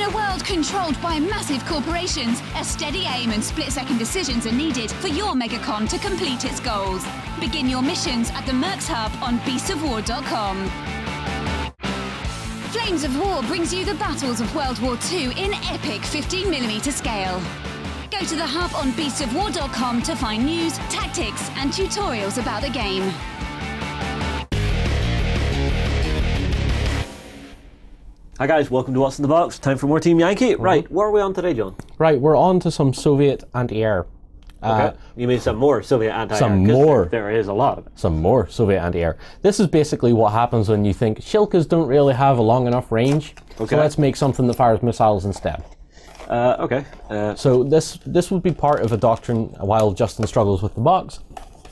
In a world controlled by massive corporations, a steady aim and split-second decisions are needed for your megacon to complete its goals. Begin your missions at the Mercs Hub on beastsofwar.com. Flames of War brings you the battles of World War II in epic 15mm scale. Go to the hub on beastsofwar.com to find news, tactics, and tutorials about the game. Hi guys, welcome to What's in the Box. Time for more Team Yankee. Right, what are we on today, John? Right, we're on to some Soviet anti-air. Okay. You mean some more Soviet anti-air? Some more. There is a lot of it. Some more Soviet anti-air. This is basically what happens when you think Shilkas don't really have a long enough range, so let's make something that fires missiles instead. Okay. So this would be part of a doctrine, while Justin struggles with the box,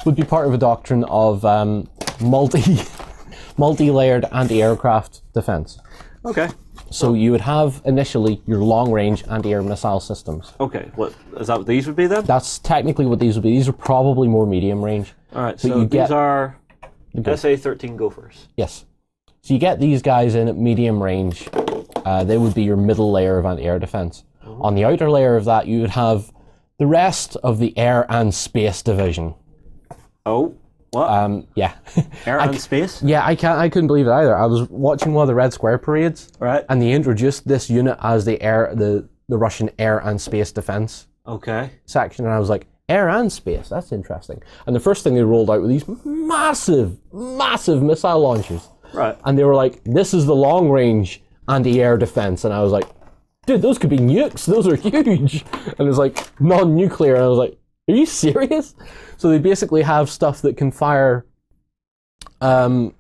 would be part of a doctrine of multi-layered anti-aircraft defense. Okay. So you would have initially your long-range anti-air missile systems. Okay. What is that? What these would be then? That's technically what these would be. These are probably more medium range. All right. So these are SA-13 Gophers. Yes. So you get these guys in at medium range. They would be your middle layer of anti-air defense. Mm-hmm. On the outer layer of that, you would have the rest of the Air and Space Division. Oh. What? Yeah. Air and Space? Yeah, I couldn't believe it either. I was watching one of the Red Square parades, right, and they introduced this unit as the Russian Air and Space Defense section, and I was like, Air and Space, that's interesting. And the first thing they rolled out were these massive missile launchers. Right. And they were like, this is the long range anti-air defense, and I was like, dude, those could be nukes, those are huge. And it was like non-nuclear, and I was like, are you serious? So they basically have stuff that can fire, I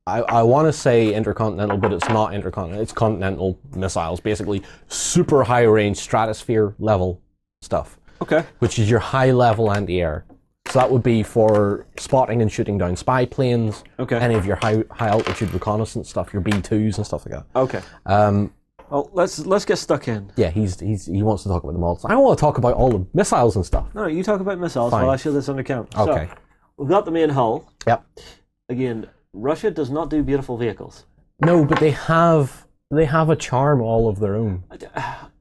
want to say intercontinental, but it's not intercontinental. It's continental missiles, basically super high range stratosphere level stuff. Okay. Which is your high level anti-air. So that would be for spotting and shooting down spy planes. Okay. Any of your high altitude reconnaissance stuff, your B-2s and stuff like that. Okay. Well, let's get stuck in. Yeah, he wants to talk about them all. I want to talk about all the missiles and stuff. No, you talk about missiles Fine. while I show this on account. Okay. So, we've got the main hull. Yep. Again, Russia does not do beautiful vehicles. No, but they have a charm all of their own.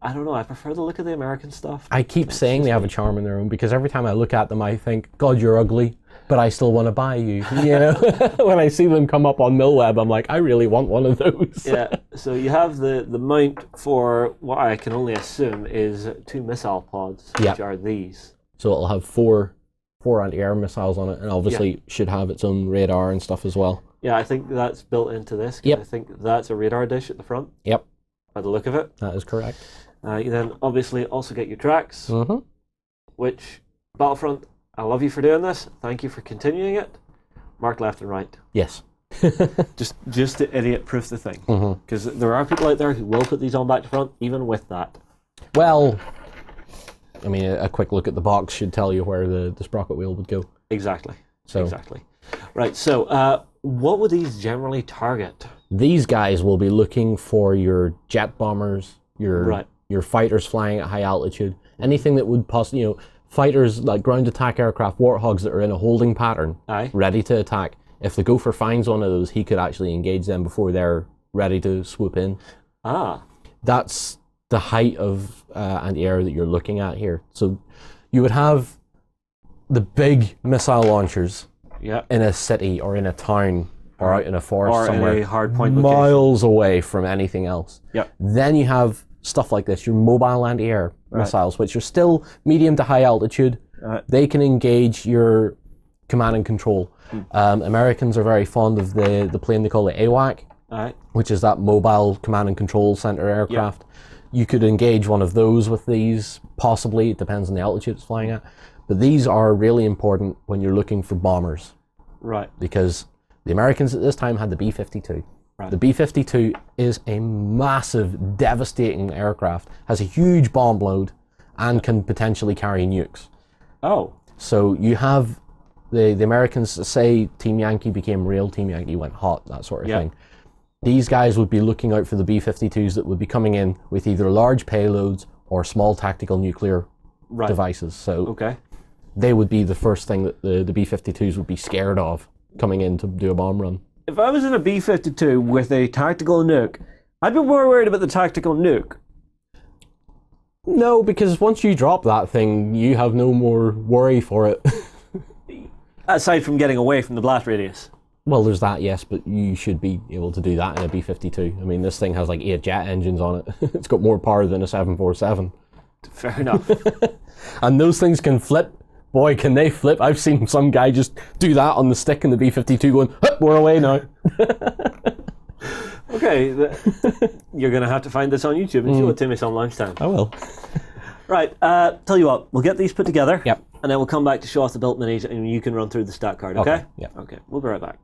I don't know, I prefer the look of the American stuff. I keep saying they have a charm in their own because every time I look at them I think, God, you're ugly, but I still want to buy you. You know, when I see them come up on Millweb, I'm like, I really want one of those. Yeah, so you have the mount for what I can only assume is 2 missile pods, which are these. So it'll have four anti-air missiles on it, and obviously should have its own radar and stuff as well. Yeah, I think that's built into this. Yep. I think that's a radar dish at the front. Yep. By the look of it. That is correct. You then obviously also get your tracks, mm-hmm. which, Battlefront, I love you for doing this. Thank you for continuing it. Mark left and right. Yes. just to idiot-proof the thing. Because mm-hmm. there are people out there who will put these on back to front, even with that. Well, I mean, a quick look at the box should tell you where the sprocket wheel would go. Exactly. So. Exactly. Right, so what would these generally target? These guys will be looking for your jet bombers, your fighters flying at high altitude, anything that would possibly, fighters like ground attack aircraft, Warthogs that are in a holding pattern, ready to attack. If the Gopher finds one of those, he could actually engage them before they're ready to swoop in. That's the height of anti-air that you're looking at here. So you would have the big missile launchers in a city or in a town or out in a forest somewhere, in a hard point miles away from anything else. Then you have stuff like this, your mobile anti-air missiles, which are still medium to high altitude. They can engage your command and control. Americans are very fond of the plane they call the AWAC, which is that mobile command and control center aircraft. You could engage one of those with these, possibly. It depends on the altitude it's flying at. But these are really important when you're looking for bombers. Because the Americans at this time had the B-52. The B-52 is a massive, devastating aircraft, has a huge bomb load, and can potentially carry nukes. So you have the Americans, say Team Yankee became real, Team Yankee went hot, that sort of thing. These guys would be looking out for the B-52s that would be coming in with either large payloads or small tactical nuclear devices. So they would be the first thing that the B-52s would be scared of coming in to do a bomb run. If I was in a B-52 with a tactical nuke, I'd be more worried about the tactical nuke No, because once you drop that thing, you have no more worry for it. Aside from getting away from the blast radius. Well, there's that, yes, but you should be able to do that in a B-52. I mean, this thing has like 8 jet engines on it. It's got more power than a 747. Fair enough. And those things can flip. Boy, can they flip. I've seen some guy just do that on the stick in the B-52 going, we're away now. Okay, you're going to have to find this on YouTube and show it to me some lunchtime. I will. Right, tell you what, we'll get these put together. Yep. And then we'll come back to show off the built minis and you can run through the stat card, okay? Yeah. Okay, we'll be right back.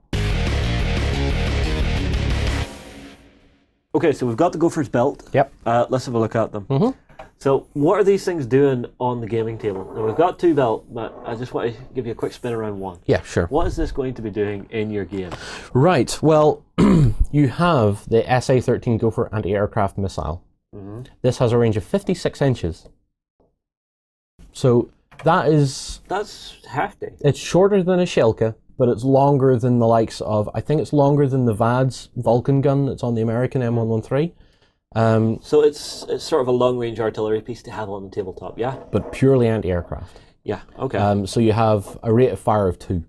Okay, so we've got the Gophers built. Yep. Let's have a look at them. So what are these things doing on the gaming table? Now we've got 2 built, but I just want to give you a quick spin around one. Yeah, sure. What is this going to be doing in your game? Right, well, you have the SA-13 Gopher anti-aircraft missile. This has a range of 56 inches. So that's hefty. It's shorter than a Shilka, but it's longer than the likes of, I think it's longer than the VADS Vulcan gun that's on the American M113. So it's sort of a long-range artillery piece to have on the tabletop, yeah? But purely anti-aircraft. Yeah, okay. So you have a rate of fire of 2.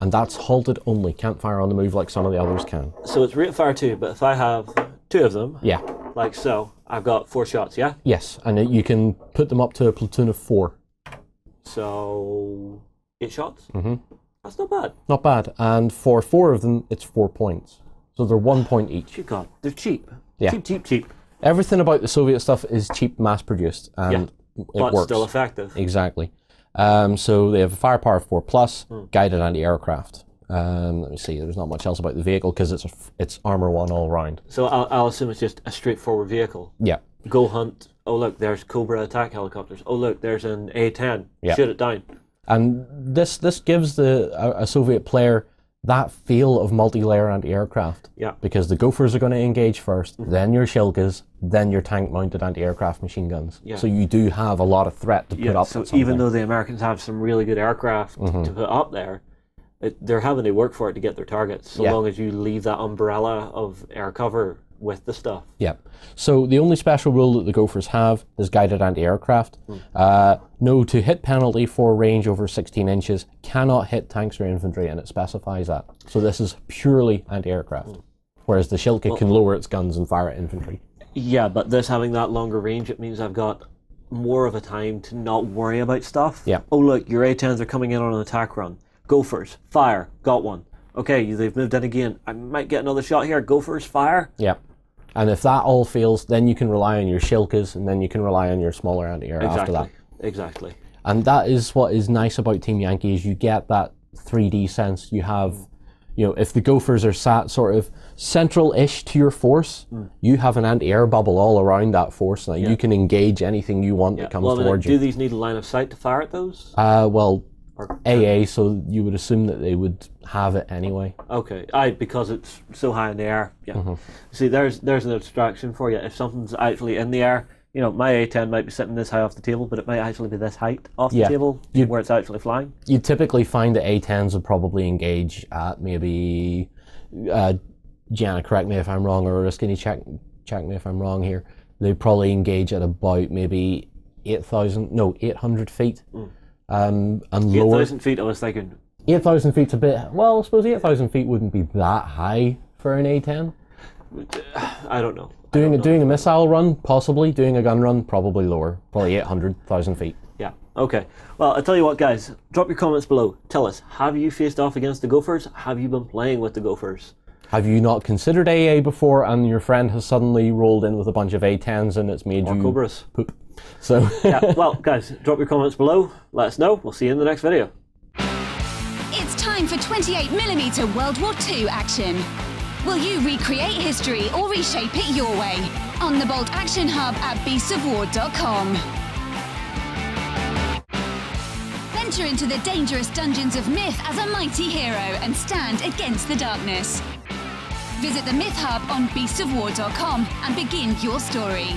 And that's halted only, can't fire on the move like some of the others can. So it's rate of fire 2, but if I have 2 of them, yeah, like so, I've got 4 shots, yeah? Yes, and you can put them up to a platoon of 4. So 8 shots? That's not bad. Not bad, and for 4 of them, it's 4 points. So they're 1 point each. Good God, they're cheap. Yeah. Cheap. Everything about the Soviet stuff is cheap, mass-produced, and it but works. Still effective. Exactly. So they have a firepower of 4+, guided anti-aircraft. Let me see, there's not much else about the vehicle because it's armor 1 all round. So I'll assume it's just a straightforward vehicle. Yeah. Go hunt. Oh look, there's Cobra attack helicopters. Oh look, there's an A-10. Yeah. Shoot it down. And this gives a Soviet player that feel of multi-layer anti-aircraft. Yeah. Because the Gophers are going to engage first, then your Shilkas, then your tank-mounted anti-aircraft machine guns. Yeah. So you do have a lot of threat to put up. So even though the Americans have some really good aircraft to put up there, they're having to work for it to get their targets. So long as you leave that umbrella of air cover with the stuff. Yeah. So the only special rule that the Gophers have is guided anti-aircraft. No to hit penalty for range over 16 inches, cannot hit tanks or infantry, and it specifies that. So this is purely anti-aircraft. Whereas the Shilka can lower its guns and fire at infantry. Yeah, but this having that longer range, it means I've got more of a time to not worry about stuff. Yeah. Oh look, your A-10s are coming in on an attack run. Gophers, fire, got one. Okay, they've moved in again. I might get another shot here. Gophers, fire. Yeah. And if that all fails, then you can rely on your Shilkas, and then you can rely on your smaller anti-air after that. Exactly. And that is what is nice about Team Yankee, is you get that 3D sense. You have, if the Gophers are sat sort of central-ish to your force, you have an anti-air bubble all around that force. Now you can engage anything you want that comes towards you. Do these need a line of sight to fire at those? Well, AA, so you would assume that they would have it anyway. Okay, because it's so high in the air. Yeah. See, there's an abstraction for you. If something's actually in the air, my A-10 might be sitting this high off the table, but it might actually be this height off the table where it's actually flying. You typically find that A-10s would probably engage at maybe, Gianna, correct me if I'm wrong, or Skinny, check me if I'm wrong here. They probably engage at about maybe 800 feet. And lower. 8,000 feet, I was thinking. 8,000 feet's a bit, well, I suppose 8,000 feet wouldn't be that high for an A-10. I don't know. Doing a missile run, possibly. Doing a gun run, probably lower. Probably 800,000 feet. Yeah, okay. Well, I'll tell you what, guys. Drop your comments below. Tell us, have you faced off against the Gophers? Have you been playing with the Gophers? Have you not considered AA before, and your friend has suddenly rolled in with a bunch of A-10s and it's made you Cobras. Poop? So yeah, well, guys, drop your comments below. Let us know. We'll see you in the next video. It's time for 28mm World War II action. Will you recreate history or reshape it your way? On the Bolt Action Hub at beastsofwar.com. Venture into the dangerous dungeons of myth as a mighty hero and stand against the darkness. Visit the Myth Hub on beastsofwar.com and begin your story.